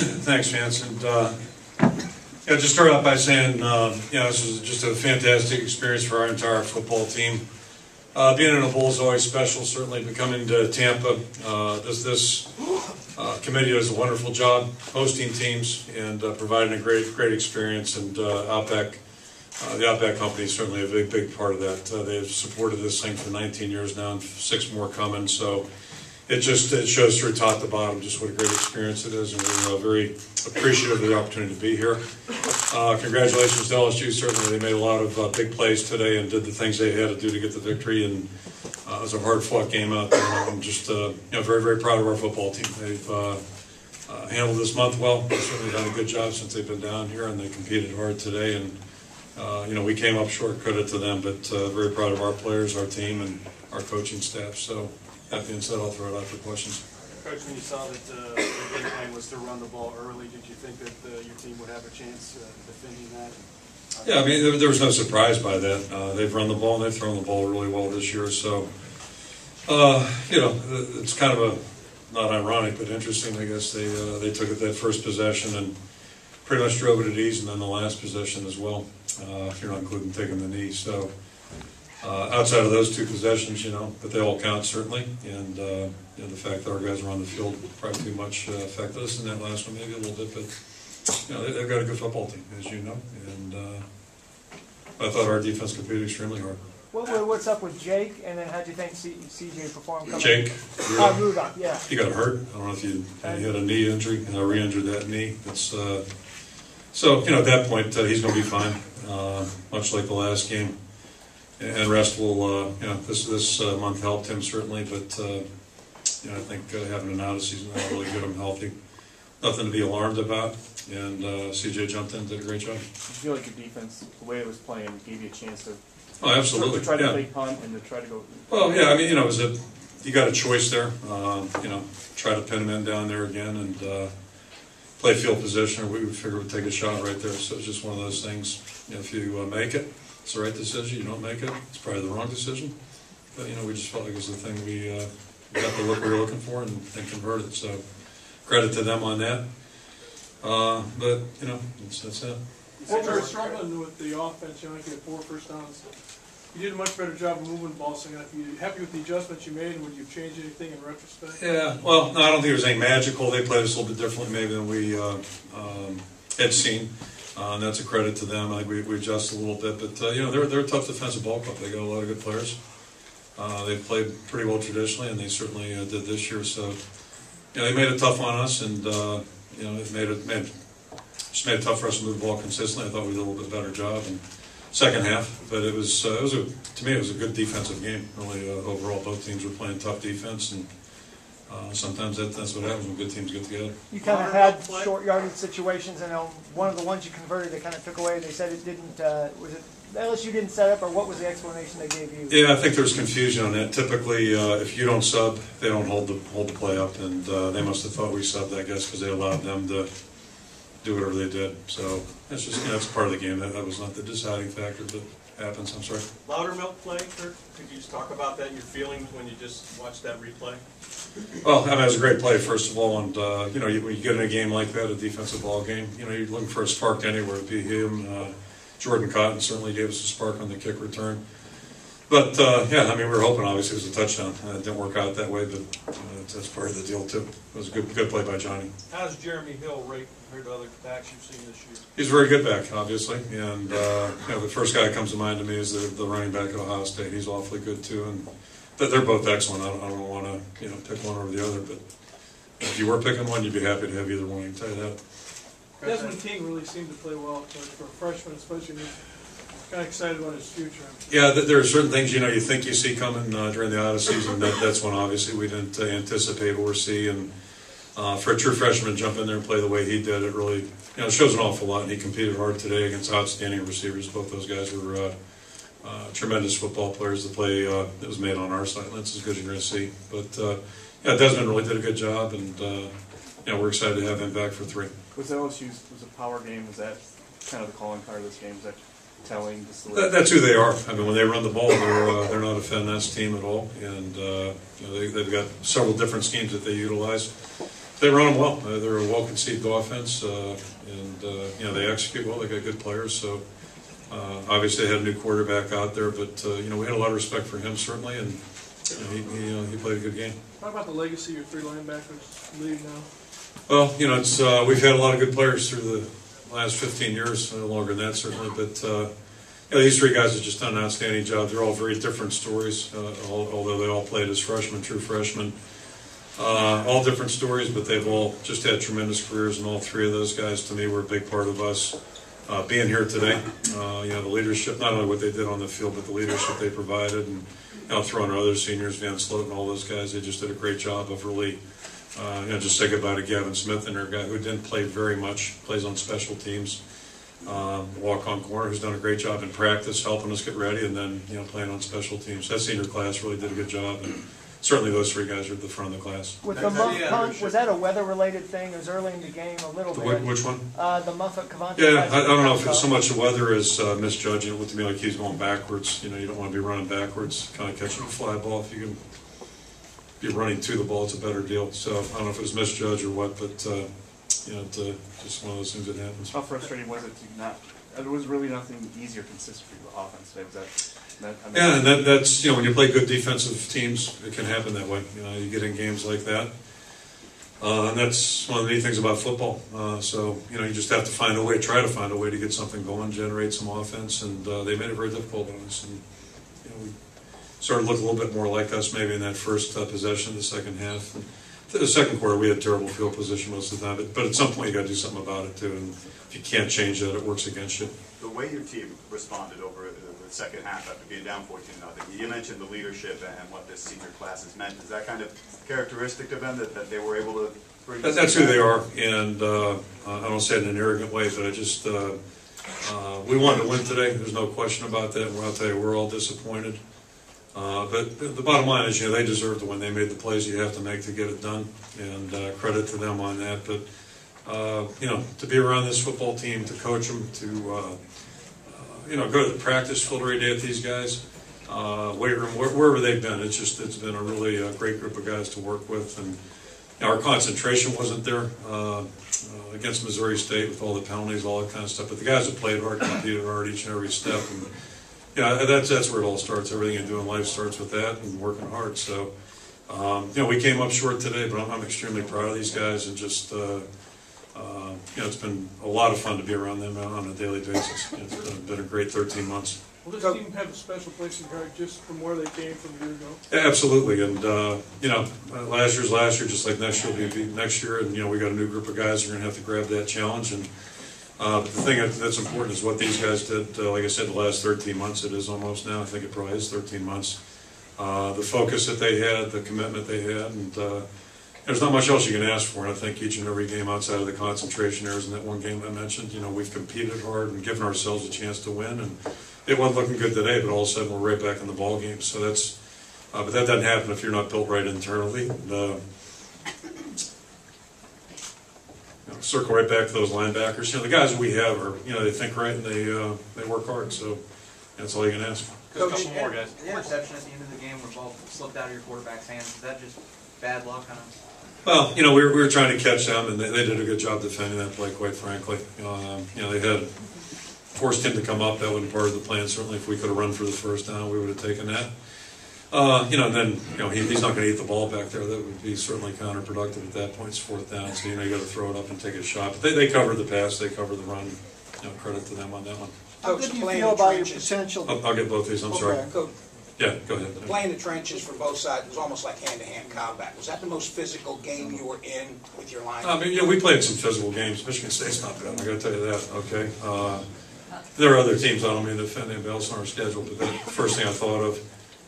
Thanks, Vance. And yeah, just start out by saying, this was just a fantastic experience for our entire football team. Being in a bowl is always special. Certainly, but coming to Tampa, this committee does a wonderful job hosting teams and providing a great experience. And Outback, the Outback company is certainly a big part of that. They've supported this thing for 19 years now, and 6 more coming. So it shows through top to bottom just what a great experience it is, and we're very appreciative of the opportunity to be here. Congratulations to LSU. Certainly, they made a lot of big plays today and did the things they had to do to get the victory. And it was a hard-fought game out there. I'm just very proud of our football team. They've handled this month well. They've certainly done a good job since they've been down here, and they competed hard today. And we came up short. Credit to them, but very proud of our players, our team, and our coaching staff. So. That being said, I'll throw it out for questions. Coach, when you saw that the game plan was to run the ball early, did you think that your team would have a chance defending that? Yeah, I mean, there was no surprise by that. They've run the ball and they've thrown the ball really well this year. So, it's kind of not ironic, but interesting, I guess. They took it that first possession and pretty much drove it at ease, and then the last possession as well, if you're not including taking the knee. So. Outside of those 2 possessions, but they all count certainly, and the fact that our guys were on the field probably too much affected us in that last one, maybe a little bit, but they've got a good football team, as you know, and I thought our defense competed extremely hard. What's up with Jake, and then how do you think CJ performed? Jake, Rudolph, yeah. He got hurt. I don't know if he had a knee injury, re-injured that knee. It's so at that point he's going to be fine, much like the last game. And rest will, this month helped him certainly, but I think having an out of season will really get him healthy. Nothing to be alarmed about, and CJ jumped in, did a great job. Did you feel like your defense, the way it was playing, gave you a chance to? Oh, absolutely. To try to play punt and to try to go. Well, yeah, I mean, you got a choice there. Try to pin him in down there again and play field position, or we would figure we'd take a shot right there. So it's just one of those things. If you make it. It's the right decision. You don't make it, it's probably the wrong decision. But we just felt like it was the thing we got the look we were looking for and converted. So credit to them on that. But that's it. You said you were struggling with the offense. You only get 4 first downs. You did a much better job of moving the ball. So, are you happy with the adjustments you made, and would you change anything in retrospect? Yeah. Well, no, I don't think there was anything magical. They played us a little bit differently maybe than we had seen. And that's a credit to them. I think we adjusted a little bit, but they're a tough defensive ball club. They got a lot of good players. They've played pretty well traditionally, and they certainly did this year. So, they made it tough on us, and it made it tough for us to move the ball consistently. I thought we did a little bit better job in second half, but to me it was a good defensive game. Really, overall, both teams were playing tough defense, and sometimes that's what happens when good teams get together. You kind of had short yardage situations, and one of the ones you converted, they kind of took away. They said it didn't. Was it LSU didn't set up, or what was the explanation they gave you? Yeah, I think there was confusion on that. Typically, if you don't sub, they don't hold the play up, and they must have thought we subbed, I guess, because they allowed them to do whatever they did. So that's just that's part of the game. That was not the deciding factor, but happens. I'm sorry. Loudermilk play, Kirk. Could you just talk about that? Your feelings when you just watched that replay? Well, it was a great play, first of all, and when you get in a game like that, a defensive ball game, you're looking for a spark anywhere. It'd be him. Jordan Cotton certainly gave us a spark on the kick return. But we were hoping obviously it was a touchdown. It didn't work out that way, but that's part of the deal too. It was a good play by Johnny. How does Jeremy Hill rate compared to other backs you've seen this year? He's a very good back, obviously, and the first guy that comes to mind to me is the running back at Ohio State. He's awfully good too, and they're both excellent. I don't want to pick one over the other, but if you were picking one, you'd be happy to have either one. I can tell you that. Desmond King really seemed to play well for a freshman, especially. Kind of excited about his future. Yeah, there are certain things you think you see coming during the out of season. That's one obviously we didn't anticipate or see, and for a true freshman to jump in there and play the way he did, it really shows an awful lot. And he competed hard today against outstanding receivers. Both those guys were tremendous football players. The play that was made on our side, that's as good as you're going to see. But Desmond really did a good job, and we're excited to have him back for 3. Was a power game? Was that kind of the calling card of this game? Was that telling? That's who they are. I mean, when they run the ball, they're not a finesse team at all, and they've got several different schemes that they utilize. They run them well. They're a well-conceived offense, and they execute well. They got good players. So obviously they had a new quarterback out there, but we had a lot of respect for him certainly, and he played a good game. What about the legacy of your three linebackers league now? Well, it's we've had a lot of good players through the last 15 years, no longer than that certainly, but these three guys have just done an outstanding job. They're all very different stories, although they all played as freshmen, true freshmen. All different stories, but they've all just had tremendous careers, and all three of those guys, to me, were a big part of us being here today. The leadership, not only what they did on the field, but the leadership they provided, and throwing our other seniors, Van Sloat and all those guys, they just did a great job of really, just say goodbye to Gavin Smith and their guy who didn't play very much, plays on special teams. Walk-on corner, who's done a great job in practice, helping us get ready, and then playing on special teams. That senior class really did a good job, and certainly those three guys are at the front of the class. With the muff punt, was that a weather-related thing? It was early in the game, a little bit. Which one? The muff at Cavante. Yeah, I don't know if it's so much the weather as misjudging. It looked to me like he's going backwards. You don't want to be running backwards, kind of catching a fly ball. If you can be running to the ball, it's a better deal. So I don't know if it was misjudged or what, but it's just one of those things that happens. How frustrating was it to not? There was really nothing easy or consistent for the offense today. Was that? And that's when you play good defensive teams, it can happen that way. You get in games like that, and that's one of the neat things about football. So you just have to find a way, try to find a way to get something going, generate some offense, and they made it very difficult on us. And we started to look a little bit more like us maybe in that first possession, the second half. And the second quarter, we had terrible field position most of the time, but at some point you got to do something about it too. And if you can't change that, it works against you. The way your team responded over the second half after being down 14-0, you mentioned the leadership and what this senior class has meant. Is that kind of characteristic of them that they were able to bring? That's who they are, and I don't say it in an arrogant way, but I just we wanted to win today. There's no question about that. I'll tell you, we're all disappointed. But the bottom line is, they deserve to win. They made the plays you have to make to get it done, and credit to them on that. But to be around this football team, to coach them, to go to the practice field every day with these guys, weight room, wherever they've been, it's been a really great group of guys to work with. And our concentration wasn't there against Missouri State with all the penalties, all that kind of stuff. But the guys have played hard, competed hard each and every step, and that's where it all starts. Everything you do in life starts with that and working hard. So we came up short today, but I'm extremely proud of these guys, and just it's been a lot of fun to be around them on a daily basis. It's been a great 13 months. Will this team have a special place in your heart just from where they came from a year ago? Yeah, absolutely, and last year's last year, just like next year will be next year, and we got a new group of guys who are going to have to grab that challenge. And but the thing that's important is what these guys did. Like I said, the last 13 months, it is almost now. I think it probably is 13 months. The focus that they had, the commitment they had, and there's not much else you can ask for. And I think each and every game outside of the concentration areas in that one game I mentioned, we've competed hard and given ourselves a chance to win. And it wasn't looking good today, but all of a sudden we're right back in the ball game. So that's, but that doesn't happen if you're not built right internally. And, circle right back to those linebackers. The guys we have are, they think right and they work hard. So that's all you can ask. Coach, couple more guys. The interception at the end of the game where the ball slipped out of your quarterback's hands, is that just bad luck on us? Well, we were trying to catch them, and they did a good job defending that play, quite frankly. They had forced him to come up. That wasn't part of the plan. Certainly, if we could have run for the first down, we would have taken that. And then, he's not going to eat the ball back there. That would be certainly counterproductive at that point. It's fourth down, so, you got to throw it up and take a shot. But they covered the pass. They covered the run. Credit to them on that one. How good do you feel about your potential? I'll get both these. I'm sorry. Coach, Yeah, go ahead. playing the trenches for both sides was almost like hand-to-hand combat. Was that the most physical game you were in with your line? We played some physical games. Michigan State's not bad. I got to tell you that. Okay. There are other teams. I don't mean to offend anybody else on our schedule, but that's the first thing I thought of.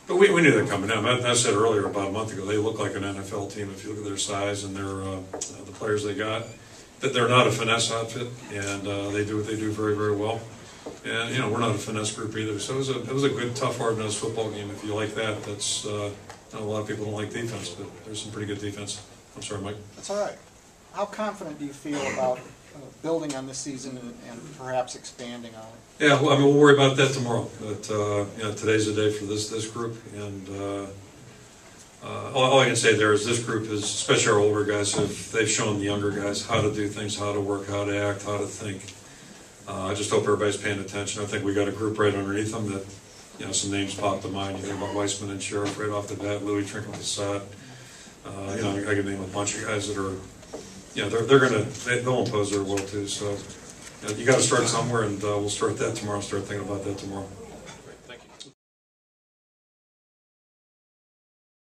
But we knew that coming down. I said earlier, about a month ago, they look like an NFL team if you look at their size and their the players they got. That they're not a finesse outfit, and they do what they do very, very well. And we're not a finesse group either. So it was a good, tough, hard-nosed football game. If you like that, that's a lot of people don't like defense, but there's some pretty good defense. I'm sorry, Mike. That's all right. How confident do you feel about building on this season and perhaps expanding on it? Yeah, well, we'll worry about that tomorrow. But today's the day for this group, and all I can say there is this group is, especially our older guys, they've shown the younger guys how to do things, how to work, how to act, how to think. I just hope everybody's paying attention. I think we got a group right underneath them that, you know, some names pop to mind. You think about Weissman and Sheriff right off the bat, Louis Trinket-Passat. You know, I can name a bunch of guys that are, you know, they'll impose their will too. So you got to start somewhere, and we'll start that tomorrow. Start thinking about that tomorrow.